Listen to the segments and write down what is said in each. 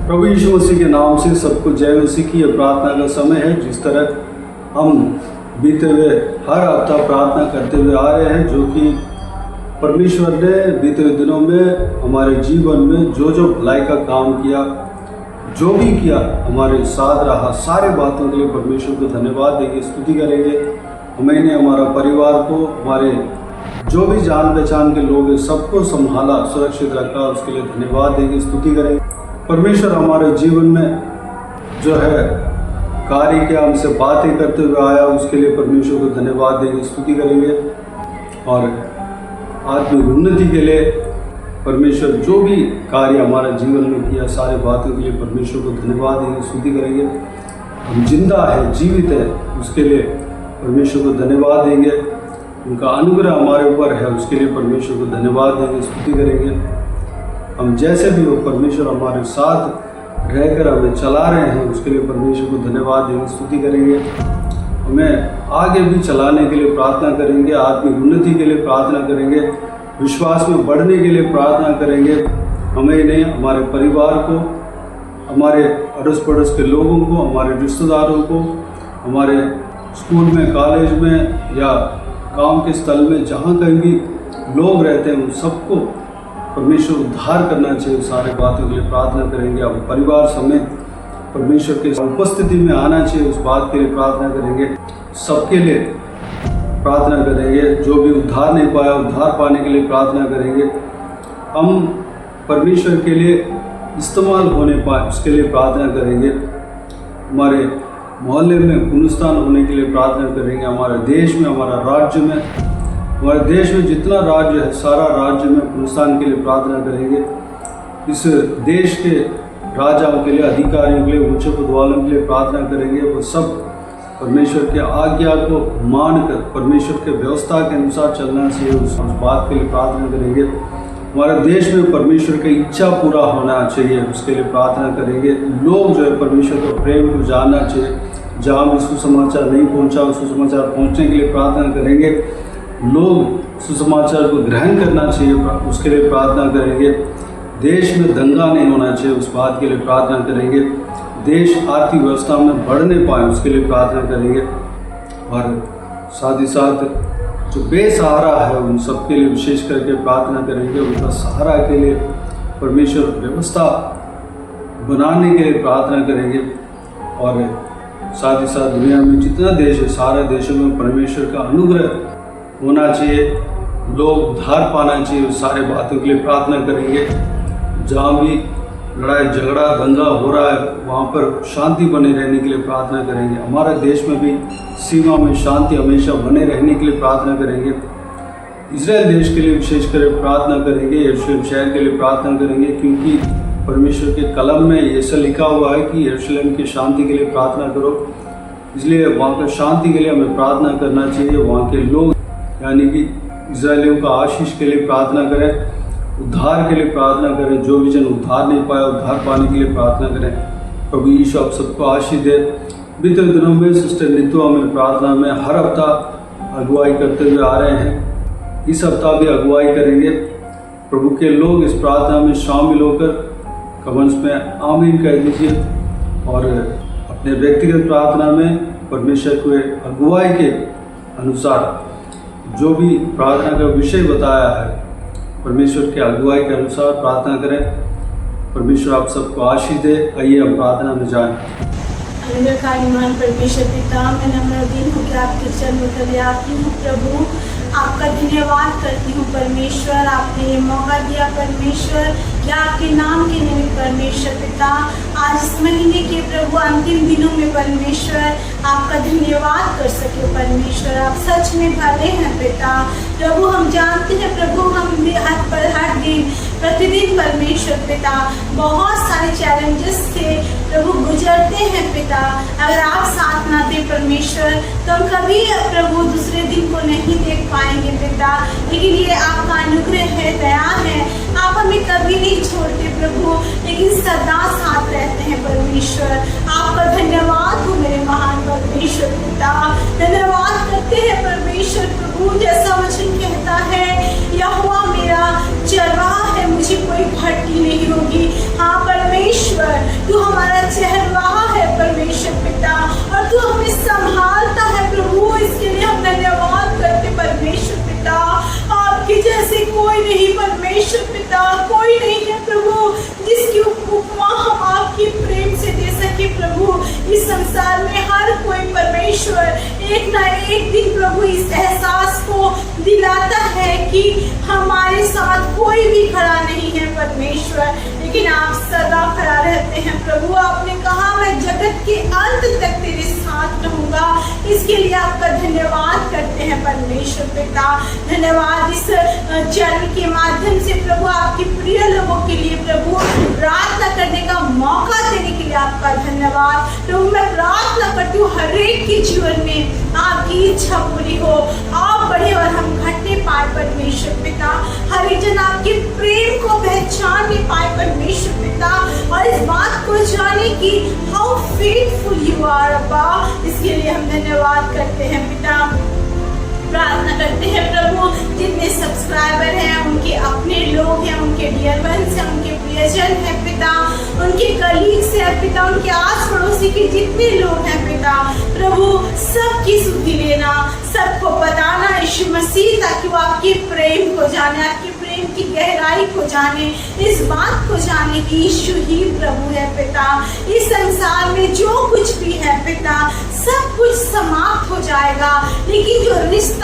प्रभु यीशु मसीह के नाम से सबको जय मसीह की यह प्रार्थना का समय है। जिस तरह हम बीते हुए हर हफ्ता प्रार्थना करते हुए आ रहे हैं, जो कि परमेश्वर ने बीते हुए दिनों में हमारे जीवन में जो जो भलाई का काम किया, जो भी किया, हमारे साथ रहा, सारे बातों के लिए परमेश्वर को धन्यवाद देंगे, स्तुति करेंगे। मैंने हमारा परिवार को, हमारे जो भी जान पहचान के लोग हैं, सबको संभाला, सुरक्षित रखा, उसके लिए धन्यवाद देंगे, स्तुति करेंगे। परमेश्वर हमारे जीवन में जो है कार्य किया, हमसे बातें करते हुए आया, उसके लिए परमेश्वर को धन्यवाद देंगे, स्तुति करेंगे। और आत्मिक उन्नति के लिए परमेश्वर जो भी कार्य हमारे जीवन में किया, सारे बातों के लिए परमेश्वर को धन्यवाद देंगे, स्तुति करेंगे। हम जिंदा है, जीवित है, उसके लिए परमेश्वर को धन्यवाद देंगे। उनका अनुग्रह हमारे ऊपर है, उसके लिए परमेश्वर को धन्यवाद देंगे, स्तुति करेंगे। हम जैसे भी हो, परमेश्वर हमारे साथ रहकर हमें चला रहे हैं, उसके लिए परमेश्वर को धन्यवाद देंगे, स्तुति करेंगे। हमें आगे भी चलाने के लिए प्रार्थना करेंगे, आत्मिक उन्नति के लिए प्रार्थना करेंगे, विश्वास में बढ़ने के लिए प्रार्थना करेंगे। हमें नहीं, हमारे परिवार को, हमारे अड़ोस पड़ोस के लोगों को, हमारे रिश्तेदारों को, हमारे स्कूल में, कॉलेज में या काम के स्थल में, जहाँ कहीं भी लोग रहते हैं, उन सबको परमेश्वर उद्धार करना चाहिए। सारे बातों के लिए प्रार्थना करेंगे। हम परिवार समेत परमेश्वर के उपस्थिति में आना चाहिए, उस बात के लिए प्रार्थना करेंगे। सबके लिए प्रार्थना करेंगे, जो भी उद्धार नहीं पाया, उद्धार पाने के लिए प्रार्थना करेंगे। हम परमेश्वर के लिए इस्तेमाल होने पाए, उसके लिए प्रार्थना करेंगे। हमारे मोहल्ले में पुनरुत्थान होने के लिए प्रार्थना करेंगे। हमारे देश में, हमारा राज्य में, हमारे देश में जितना राज्य है, सारा राज्य में पुनरुत्थान के लिए प्रार्थना करेंगे। इस देश के राजाओं के लिए, अधिकारियों के लिए, ऊंचे पद वालों के लिए प्रार्थना करेंगे। वो सब परमेश्वर के आज्ञा को मानकर परमेश्वर के व्यवस्था के अनुसार चलना चाहिए, उस बात के लिए प्रार्थना करेंगे। हमारे देश में परमेश्वर की इच्छा पूरा होना चाहिए, उसके लिए प्रार्थना करेंगे। लोग जो है परमेश्वर के प्रेम को जानना चाहिए। जहाँ भी सुसमाचार नहीं पहुँचा, सुसमाचार पहुँचने के लिए प्रार्थना करेंगे। लोग सुसमाचार को ग्रहण करना चाहिए, उसके लिए प्रार्थना करेंगे। देश में दंगा नहीं होना चाहिए, उस बात के लिए प्रार्थना करेंगे। देश आर्थिक व्यवस्था में बढ़ने पाए, उसके लिए प्रार्थना करेंगे। और साथ ही साथ जो बेसहारा है, उन सब के लिए विशेष करके प्रार्थना करेंगे। उनका सहारा के लिए परमेश्वर व्यवस्था बनाने के लिए प्रार्थना करेंगे। और साथ ही साथ दुनिया में जितना देश है, सारे देशों में परमेश्वर का अनुग्रह होना चाहिए, लोग उद्धार पाना चाहिए, उस सारे बातों के लिए प्रार्थना करेंगे। जहाँ भी लड़ाई झगड़ा दंगा हो रहा है, वहाँ पर शांति बने रहने के लिए प्रार्थना करेंगे। हमारे देश में भी सीमा में शांति हमेशा बने रहने के लिए प्रार्थना करेंगे। इजराइल देश के लिए विशेष कर प्रार्थना करेंगे। यरूशलेम शहर के लिए प्रार्थना करेंगे, क्योंकि परमेश्वर के कलम में ऐसा लिखा हुआ है कि यरूशलेम की शांति के लिए प्रार्थना करो। इसलिए वहाँ पर शांति के लिए हमें प्रार्थना करना चाहिए। वहाँ के लोग यानी कि इजराइलियों का आशीष के लिए प्रार्थना करें, उद्धार के लिए प्रार्थना करें। जो भी जन उद्धार नहीं पाया, उद्धार पाने के लिए प्रार्थना करें। प्रभु यीशु आप सबको आशीष दे। बीते दिनों में सिस्टर नीतू हमें प्रार्थना में हर हफ्ता अगुवाई करते हुए आ रहे हैं। इस हफ्ता भी अगुवाई करेंगे। प्रभु के लोग इस प्रार्थना में शामिल होकर कमेंट्स में आमीन कह दीजिए। और अपने व्यक्तिगत प्रार्थना में परमेश्वर को अगुवाई के अनुसार जो भी प्रार्थना का विषय बताया है, परमेश्वर के अगुवाई के अनुसार प्रार्थना करें। परमेश्वर आप सबको आशीष दे। आइए हम प्रार्थना में जाएं। ईमान परमेश्वर पिता, मैं नम्र दिन हूँ कि आपके चरणों तले आती हूँ। प्रभु आपका धन्यवाद करती हूँ परमेश्वर, आपने ये मौका दिया परमेश्वर कि आपके नाम के निमित्त परमेश्वर पिता आज इस महीने के प्रभु अंतिम दिनों में परमेश्वर आपका धन्यवाद कर सके परमेश्वर। आप सच में भले हैं पिता। प्रभु हम जानते हैं प्रभु, हम हर दिन प्रतिदिन परमेश्वर पिता बहुत सारे चैलेंजेस से प्रभु गुजरते हैं पिता। अगर आप साथ ना दे परमेश्वर, तो हम कभी प्रभु दूसरे दिन को नहीं देख पाएंगे पिता। लेकिन ये आपका अनुग्रह है, दया है, आप हमें कभी नहीं छोड़ते प्रभु, लेकिन सदा साथ रहते हैं परमेश्वर। आपका धन्यवाद हो मेरे महान परमेश्वर पिता। धन्यवाद करते हैं परमेश्वर प्रभु। जैसा वचन कहता है, यहोवा मेरा चरवाहा है, मुझे कोई भटकी नहीं होगी। हाँ परमेश्वर, कोई नहीं परमेश्वर पिता, कोई नहीं है प्रभु जिसकी उपमा हम आपके प्रेम से दे सके प्रभु। इस संसार में हर कोई परमेश्वर एक ना एक दिन प्रभु इस एहसास को दिलाता है कि हमारे साथ कोई भी खड़ा नहीं है परमेश्वर, लेकिन आप सदा खड़ा रहते हैं प्रभु। आपने कहा मैं जगत के अंत तक तेरे साथ रहूंगा, इसके लिए आपका धन्यवाद करते हैं परमेश्वर पिता। धन्यवाद इस चैनल के माध्यम से प्रभु आपके प्रिय लोगों के लिए प्रभु प्रार्थना करने का मौका देने के लिए आपका धन्यवाद प्रभु। मैं प्रार्थना करती हूँ हर एक के जीवन में आपकी इच्छा पूरी हो, आप बढ़े और हम घटने पाए परमेश्वर पिता। हर एक जन आपके प्रेम को पहचानने पाए परमेश्वर पिता, और इस बात को जाने कि हाउ फेथफुल यू आर अब्बा, इसके लिए हम धन्यवाद करते हैं पिता। प्रार्थना करते हैं प्रभु जितने सब्सक्राइबर हैं, उनके अपने लोग हैं, उनके डियर वंस हैं, उनके प्रियजन हैं पिता, उनके कलीग्स हैं पिता, उनके आस पड़ोसी के जितने लोग हैं पिता, प्रभु सबकी सुधि लेना, सबको बताना यीशु मसीह, ताकि वो आपके प्रेम को जाने, आपके प्रेम की गहराई को जाने, इस बात को जाने कि यीशु ही प्रभु है पिता। इस संसार में जो कुछ भी है पिता सब कुछ समाप्त हो जाएगा, लेकिन जो रिश्ता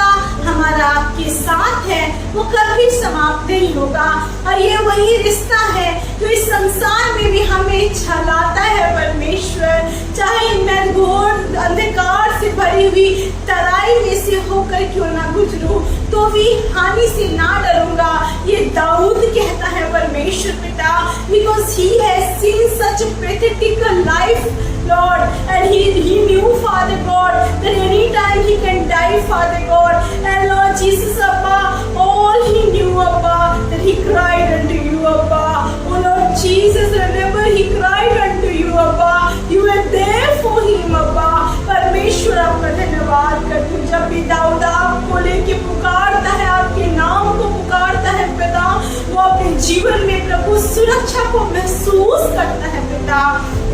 हमारा आपके साथ है वो कभी समाप्त नहीं होगा। और ये वही रिश्ता है जो इस संसार में भी हमें छलाता है परमेश्वर। चाहे मैं घोर अंधकार से भरी हुई तराई में से होकर क्यों ना गुजरूं, तो भी हानि से ना डरूंगा, ये दाऊद कहता है परमेश्वर पिता, because he has seen such a pathetic life Lord, and he knew Father God that any time he can die Father God, and Lord Jesus Abba, all he knew Abba, that he cried unto you Abba. Oh Lord Jesus, remember he cried unto you Abba, you were there for him Abba। परमेश्वर आपका धन्यवाद करती हूँ, जब भी दाऊद आपको लेके पुकारता है, आपके नाम को पुकारता है पिता, वो अपने जीवन में प्रभु सुरक्षा को महसूस करता है पिता।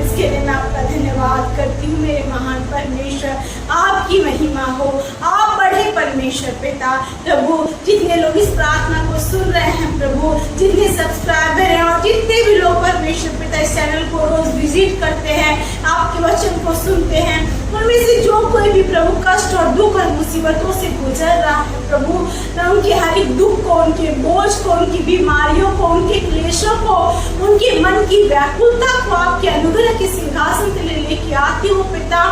इसके लिए मैं आपका धन्यवाद करती हूँ मेरे महान परमेश्वर, आपकी महिमा हो, आप बढ़े परमेश्वर पिता। प्रभु जितने लोग इस प्रार्थना को सुन रहे हैं प्रभु, जितने सब्सक्राइबर हैं और जितने भी लोग परमेश्वर पिता इस चैनल को रोज विजिट करते हैं, आपके वचन को सुनते हैं, उनमें से जो कोई भी प्रभु कष्ट और दुख और मुसीबतों से गुजर रहा है प्रभु, मैं उनके हर एक दुख को, उनके बोझ को, उनकी बीमारियों को, उनके क्लेशों को, उनके मन की व्याकुलता को आपके अनुग्रह के सिंहासन से लेके आती हूँ पिता।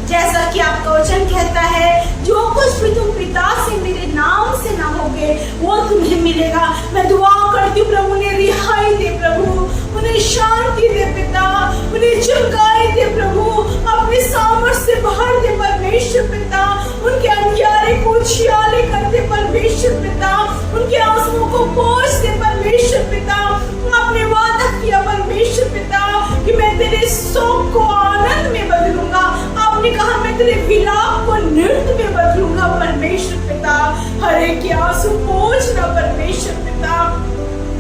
जैसा कि आपका वचन कहता है, जो कुछ भी तुम पिता से मेरे नाम से ना होगे वो तुम्हें मिलेगा। मैं दुआ करती हूँ प्रभु उन्हें रिहाई दे प्रभु, उन्हें शांति दे पिता, उन्हें चंगाई दे प्रभु, अपने सामर्थ से भर दे परमेश्वर पिता, उनके अंधियारे को उजियाले कर दे परमेश्वर पिता, उनके आंसुओं को पोंछ दे परमेश्वर पिता। आपने वादा किया परमेश्वर पिता कि मैं तेरे शोक को आनंद में बदलूंगा, आपने कहा मैं तेरे विलाप को नृत्य में बदलूंगा परमेश्वर पिता। हर एक के आंसू पोंछना परमेश्वर पिता,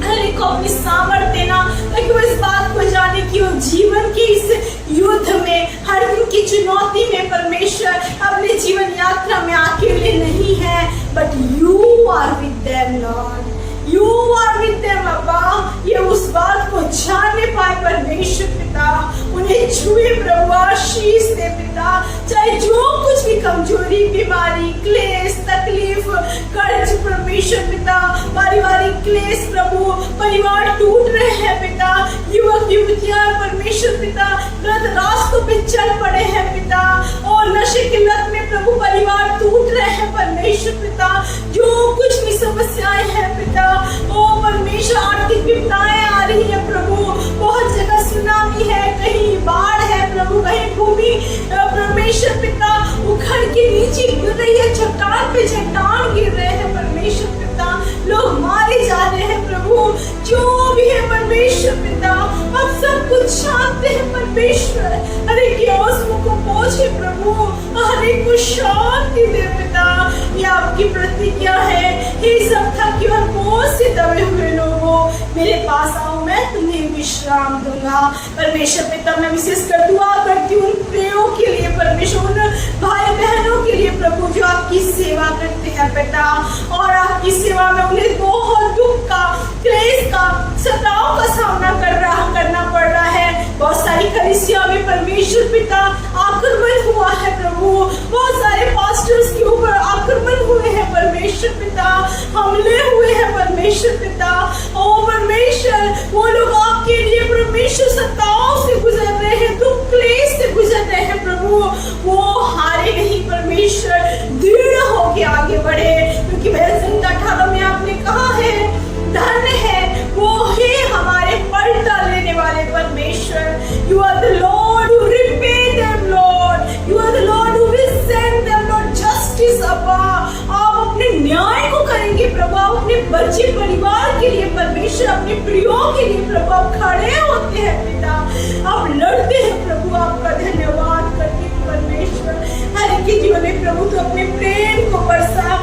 हर एक को अपनी सामर्थ देना, ताकि वो इस बात को जाने कि वो जीवन के इस युद्ध में, हर दिन की चुनौती में परमेश्वर अपने जीवन यात्रा में अकेले नहीं है, but you are with them lord, you are with them अब्बा। ये उस बात को जानने पाए परमेश्वर पिता, उन्हें छुए प्रभु, आशीष दे पिता, चाहे जो कुछ भी कमजोरी, बीमारी, क्लेश, तकलीफ, कर्ज परमेश्वर पिता, पारिवारिक क्लेश प्रभु, परिवार टूट रहे हैं पिता, युवक युवतियां परमेश्वर पिता गलत रास्तों पे चल पड़े हैं पिता, और नशे की लत में प्रभु परिवार टूट रहे हैं परमेश्वर पिता, जो कुछ भी समस्याएं हैं पिता, ओ परमेश्वर आर्थिक विपदाएं आ रही है प्रभु, बहुत जगह सुनामी है, कहीं बाढ़ है प्रभु, कहीं भूमि परमेश्वर पिता उखड़ के नीचे गिर रही है, चट्टान पे चट्टान गिर रहे हैं परमेश्वर पिता, लोग मारे जा रहे हैं प्रभु, जो भी है परमेश्वर पिता आप सब कुछ जानते हैं परमेश्वर। हर एक के आंसुओं को पोंछे प्रभु, हर एक को शांति दे पिता। ये आपकी प्रतिज्ञा है, हे सब थके और बोझ से दबे हुए लोगों, मेरे पास आओ, मैं तुम्हें विश्राम दूंगा। परमेश्वर पिता, मैं विशेष कर दुआ करती हूँ उन प्रियों के लिए, परमेश्वर उन भाई बहनों के लिए प्रभु जो आपकी सेवा करते हैं पिता, और आपकी सेवा में उन्हें बहुत दुख का, क्लेश का, सताव का सामना करना पड़ रहा है। बहुत सारी कलीसिया में परमेश्वर पिता आक्रमण हुआ है प्रभु, बहुत सारे पास्टर्स के ऊपर आक्रमण हुए हैं परमेश्वर पिता, हमले हुए हैं परमेश्वर पिता। ओ परमेश्वर, वो लोग आपके लिए परमेश्वर सताओं से गुजर रहे हैं, दुख क्लेश से गुजर रहे हैं प्रभु, वो हारे नहीं परमेश्वर, दृढ़ होके आगे बढ़े, क्योंकि भजन 18 में आपने कहा है धन्य है वो ही हमारे पलटा लेने वाले परमेश्वर। You are the lord who repay them lord, you are the lord who will send them lord justice. अब्बा, आप अपने न्याय को करेंगे प्रभु, आप अपने बच्चे परिवार के लिए परमेश्वर, अपने प्रियों के लिए प्रभु आप खड़े होते हैं पिता, आप लड़ते हैं प्रभु। आपका धन्यवाद करते हैं परमेश्वर। हर एक के जीवन में प्रभु तो अपने प्रेम को बरसा,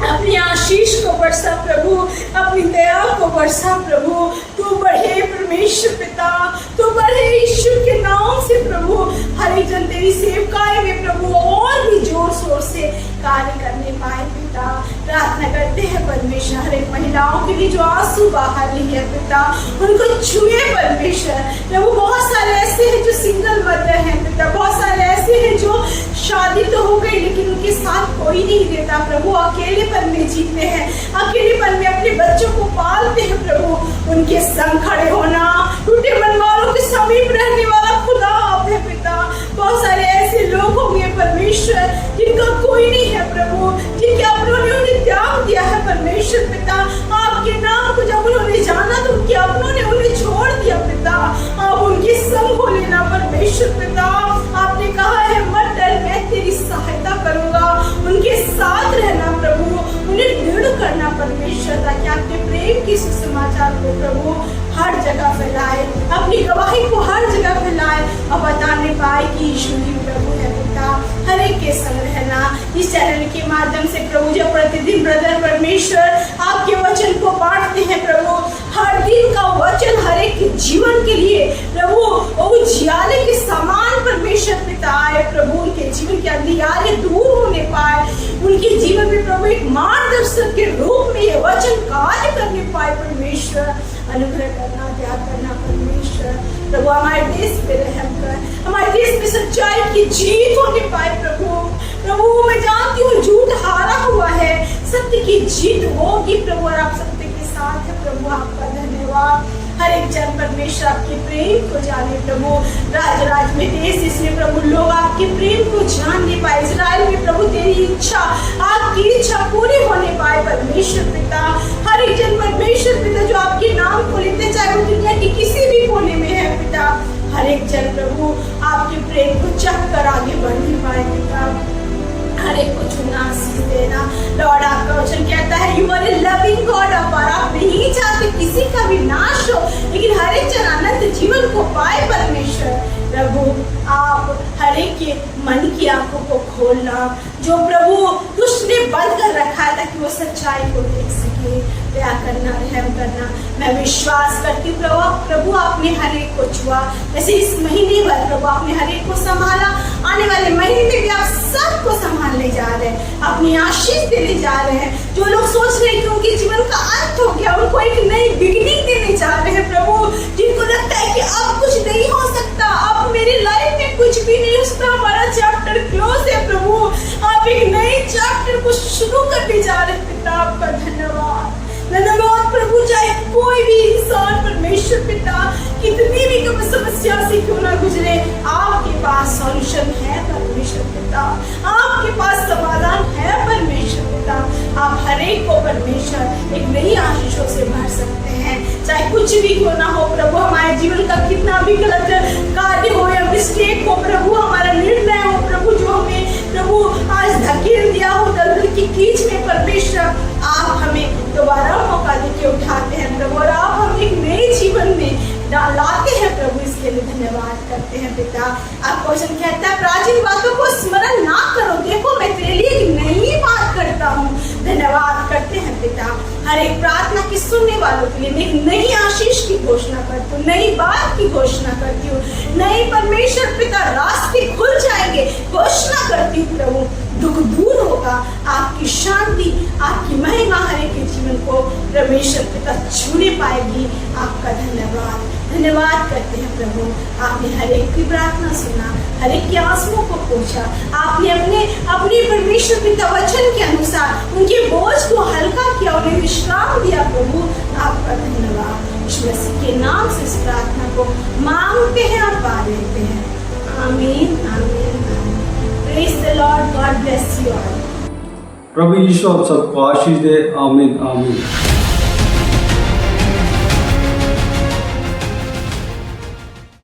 अपनी आशीष को बरसा प्रभु, अपनी दया को बरसा प्रभु। तू बढ़े परमेश्वर पिता, तू बढ़े ईश्वर के नाम से प्रभु। हर एक जन तेरी सेवकाई में प्रभु और भी जोर शोर से कार्य करने पाए पिता। प्रार्थना करते हैं परमेश्वर, हर एक महिलाओं के लिए जो आंसू बहा रही है पिता, उनको छुए परमेश्वर प्रभु। बहुत सारे ऐसे हैं जो सिंगल मदर हैं पिता, बहुत सारे ऐसे हैं जो शादी तो हो गई लेकिन उनके साथ कोई नहीं देता प्रभु, अकेलेपन में जीते हैं, अकेलेपन में अपने बच्चों को पालते हैं प्रभु। उनके संग खड़े होना, टूटे मन वालों के समीप रहने वाला खुदा आप है पिता। बहुत सारे ऐसे लोग होंगे परमेश्वर जिनका कोई नहीं है प्रभु, जिनके अपनों ने उन्हें त्याग दिया है परमेश्वर पिता। आपके नाम को जब उन्होंने जाना तो उनके अपनों ने उन्हें छोड़ दिया पिता। आप उनके संग हो लेना परमेश्वर पिता। आपने कहा है मत डर, मैं तेरी सहायता करूंगा। उनके साथ रहना प्रभु, उन्हें दृढ़ करना परमेश्वर, ताकि आपके प्रेम के सुसमाचार को प्रभु हर जगह फैलाए, अपनी गवाही को हर जगह फैलाए और बताने पाए कि यीशु ही प्रभु है पिता। हर एक के संग रहना इस चैनल के माध्यम से प्रभु, जो प्रतिदिन ब्रदर परमेश्वर आपके वचन को बांटते हैं प्रभु, हर दिन का वचन हर एक के जीवन के लिए प्रभु उजियारे के समान परमेश्वर पिता आए प्रभु, उनके जीवन के अंधियारे दूर होने पाए, उनके जीवन में प्रभु एक मार्गदर्शक के रूप में ये वचन कार्य करने पाए परमेश्वर। अनुग्रह करना, त्याग करना परमेश्वर प्रभु। हमारे देश पे रहम कर, हमारे देश में सच्चाई की जीत होने पाए प्रभु। प्रभु मैं जानती हूँ झूठ हारा हुआ है, सत्य की जीत होगी प्रभु, और आप सत्य के साथ है प्रभु। आपका धन्यवाद। हर एक जन परमेश्वर आपके प्रेम को जाने प्रभु। राज में देश इसमें प्रभु लोग आपके प्रेम को जानने पाए। इजराइल में प्रभु तेरी इच्छा, आपकी इच्छा पूरी होने पाए परमेश्वर पिता। हर एक जन परमेश्वर पिता जो आपके नाम को लेते, चाहे वो दुनिया के किसी भी कोने में है पिता, हर एक जन प्रभु आपके प्रेम को चाह कर आगे बढ़ने पाए पिता। हर एक को चुना आशीष देना लॉर्ड। आपका वचन कहता है you are a loving God, आप नहीं चाहते किसी का भी नाश हो, लेकिन हर एक जन अनंत जीवन को पाए परमेश्वर प्रभु। आप हर एक के मन की आंखों को खोलना, जो प्रभु दुष्ट ने बंद कर रखा है ताकि वो सच्चाई को देख सके। दया करना, रहम करना। मैं विश्वास करती हूँ प्रभु आपने हर एक को छुआ, जैसे इस महीने भर प्रभु आपने हर एक को संभाला, आने वाले महीने में भी आप सबको संभालने जा रहे हैं, अपनी आशीष देने जा रहे हैं। जो लोग सोच रहे हैं कि उनके जीवन का अंत हो गया, उनको एक नई बिगिनिंग देने जा रहे हैं प्रभु। जिनको लगता है कि अब कुछ नहीं हो सकता, अब मेरी लाइफ में कुछ भी नहीं हो सकता, हमारा चैप्टर क्लोज है प्रभु, आप एक नए चैप्टर को शुरू करने जा रहे हैं पिता। आपका धन्यवाद, धन्यवाद प्रभु। चाहे कोई भी इंसान परमेश्वर पिता कितनी भी समस्या से क्यों ना गुजरे, आपके पास सॉल्यूशन है परमेश्वर पिता, आपके पास समाधान है परमेश्वर पिता। आप हर एक को परमेश्वर एक नई आशीषों से भर सकते हैं, चाहे कुछ भी क्यों ना हो प्रभु। हमारे जीवन का कितना भी गलत कार्य हो या मिस्टेक हो प्रभु, हमारा निर्णय हो प्रभु, जो हमें प्रभु आज धकेल दिया हो दलदल की कीच में परमेश्वर, आप हमें दोबारा मौका देके उठाते हैं प्रभु, और आप हमें एक नए जीवन में लाते हैं प्रभु। इसके लिए धन्यवाद करते हैं पिता। आपका वचन कहता है प्राचीन बातों को स्मरण ना करो, देखो मैं तेरे लिए एक नई बात करता हूँ। धन्यवाद करते हैं पिता। हर एक प्रार्थना की सुनने वालों के लिए मैं एक नई आशीष की घोषणा करती हूँ, नई बात की घोषणा करती हूँ, नई परमेश्वर पिता रास्ते खुल जाएंगे घोषणा करती हूँ प्रभु। दुख दूर होगा, आपकी शांति, आपकी महिमा हर एक के जीवन को परमेश्वर पिता छूने पाएगी। आपका धन्यवाद धन्यवाद करते हैं प्रभु। आपने हर एक की प्रार्थना सुना, हर एक के आंसुओं को पोंछा। आपने अपने परमेश्वर पिता वचन के अनुसार उनके बोझ को हल्का किया, उन्हें विश्राम दिया प्रभु। आपका धन्यवाद। यीशु मसीह के नाम से इस प्रार्थना को मांगते हैं और पा लेते हैं। आमीन आमीन आमीन। Praise the Lord, God bless you all. प्रभु यीशु आप सबको आशीष दे। आमीन आमीन।